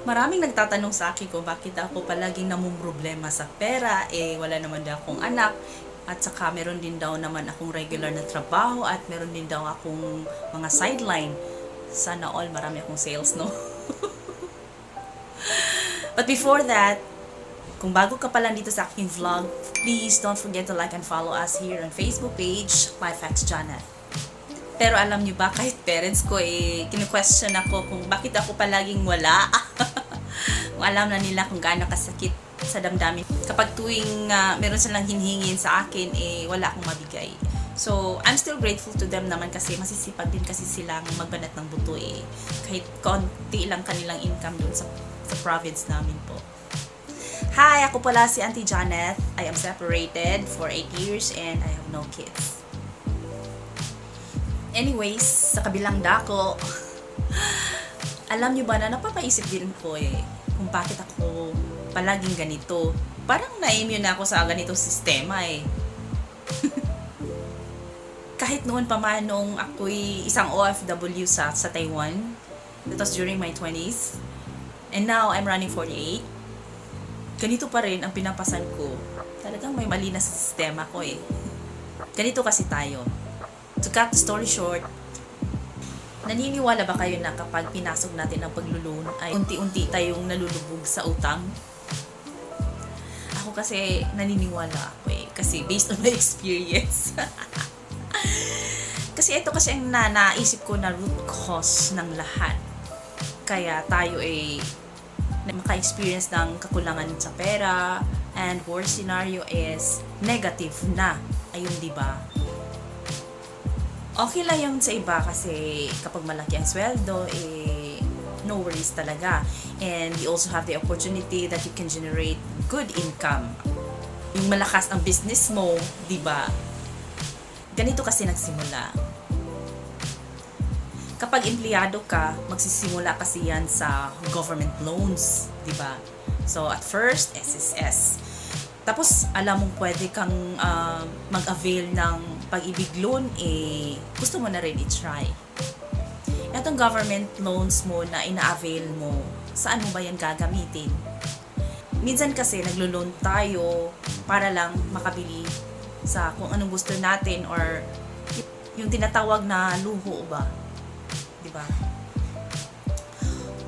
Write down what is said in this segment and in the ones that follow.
Maraming nagtatanong sa akin kung bakit ako palaging namumroblema sa pera, wala naman daw akong anak, at saka meron din daw naman akong regular na trabaho, at meron din daw akong mga sideline. Sana all marami akong sales, no? But before that, kung bago ka pa lang dito sa aking vlog, please don't forget to like and follow us here on Facebook page, Life Hacks Janet. Pero alam niyo ba, kahit parents ko kinu-question ako kung bakit ako palaging wala. Kung alam na nila kung gaano kasakit sa damdamin. Kapag tuwing meron silang hinhingin sa akin, wala akong mabigay. So, I'm still grateful to them naman kasi masisipag din kasi silang magbanat ng buto Kahit konti lang kanilang income dun sa province namin po. Hi, ako pala si Auntie Janet. I am separated for 8 years and I have no kids. Anyways, sa kabilang dako, alam nyo ba na napapaisip din ko kung bakit ako palaging ganito. Parang na-immune na ako sa ganitong sistema Kahit noon pa man nung ako'y isang OFW sa Taiwan, that was during my 20s, and now I'm running 48, ganito pa rin ang pinapasan ko. Talagang may mali na sa sistema ko Ganito kasi tayo. To cut the story short, naniniwala ba kayo na kapag pinasok natin ang paglo-loan ay unti-unti tayong nalulubog sa utang? Ako kasi naniniwala ako kasi based on my experience. Kasi ito kasi ang naisip ko na root cause ng lahat. Kaya tayo maka-experience ng kakulangan sa pera, and worst scenario is negative na. Ayun, di ba? Okay lang yung sa iba kasi kapag malaki ang sweldo, no worries talaga. And you also have the opportunity that you can generate good income. Yung malakas ang business mo, di ba? Ganito kasi nagsimula. Kapag empleyado ka, magsisimula kasi yan sa government loans, di ba? So at first, SSS. Tapos alam mong pwede kang mag-avail ng pag-ibig loan, gusto mo na rin i-try. Itong government loans mo na ina-avail mo, saan mo ba yan gagamitin? Minsan kasi naglo-loan tayo para lang makabili sa kung anong gusto natin or yung tinatawag na luho ba? Diba?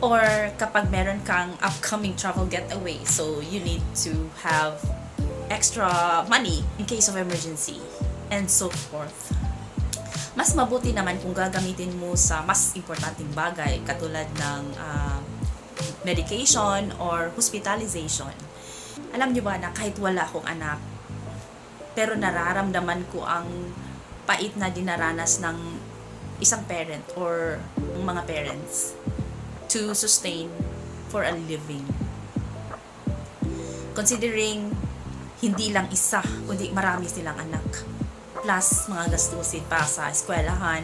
Or kapag meron kang upcoming travel getaway, so you need to have extra money in case of emergency, and so forth. Mas mabuti naman kung gagamitin mo sa mas importanteng bagay katulad ng medication or hospitalization. Alam niyo ba na kahit wala akong anak, pero nararamdaman ko ang pait na dinaranas ng isang parent or mga parents to sustain for a living. Considering hindi lang isa, kundi marami silang anak. Plus, mga gastusin pa sa eskwelahan,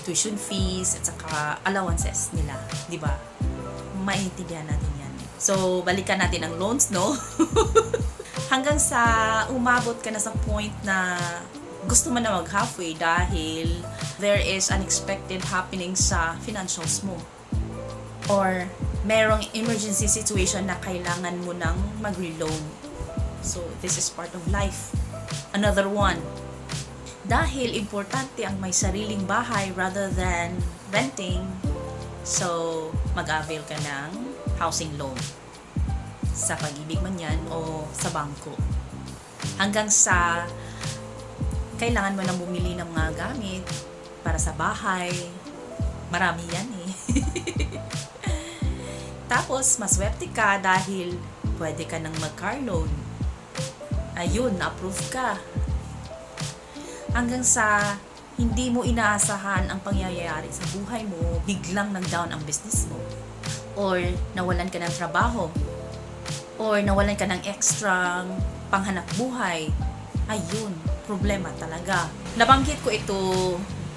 tuition fees, at saka allowances nila. Di ba? Maintindihan natin yan. So, balikan natin ang loans, no? Hanggang sa umabot ka na sa point na gusto mo na mag-halfway dahil there is unexpected happening sa financials mo. Or merong emergency situation na kailangan mo nang mag-reloan. So, this is part of life. Another one. Dahil importante ang may sariling bahay rather than renting, so mag-avail ka ng housing loan. Sa Pag-ibig man yan o sa bangko. Hanggang sa kailangan mo nang bumili ng mga gamit para sa bahay. Marami yan Tapos, maswerte ka dahil pwede ka nang mag-car loan. Ayun, na-approve ka. Hanggang sa hindi mo inaasahan ang pangyayari sa buhay mo, biglang nag-down ang business mo. Or nawalan ka ng trabaho. Or nawalan ka ng extra panghanap buhay. Ayun, problema talaga. Nabanggit ko ito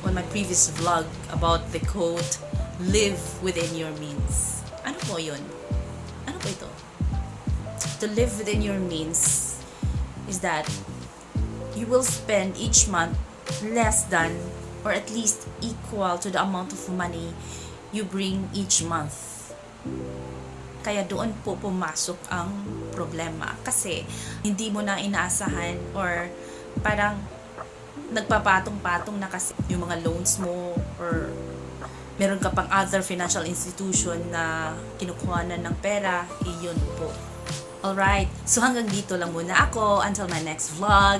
on my previous vlog about the quote, live within your means. Ano po yun? Ano po ito? To live within your means is that you will spend each month less than or at least equal to the amount of money you bring each month. Kaya doon po pumasok ang problema. Kasi hindi mo na inaasahan or parang nagpapatong-patong na kasi yung mga loans mo or meron ka pang other financial institution na kinukuhanan ng pera, iyon po. Alright, so hanggang dito lang muna ako until my next vlog.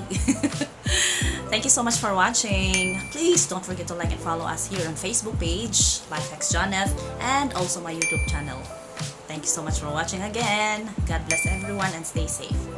Thank you so much for watching. Please don't forget to like and follow us here on Facebook page, LifeHacksJoneth, and also my YouTube channel. Thank you so much for watching again. God bless everyone and stay safe.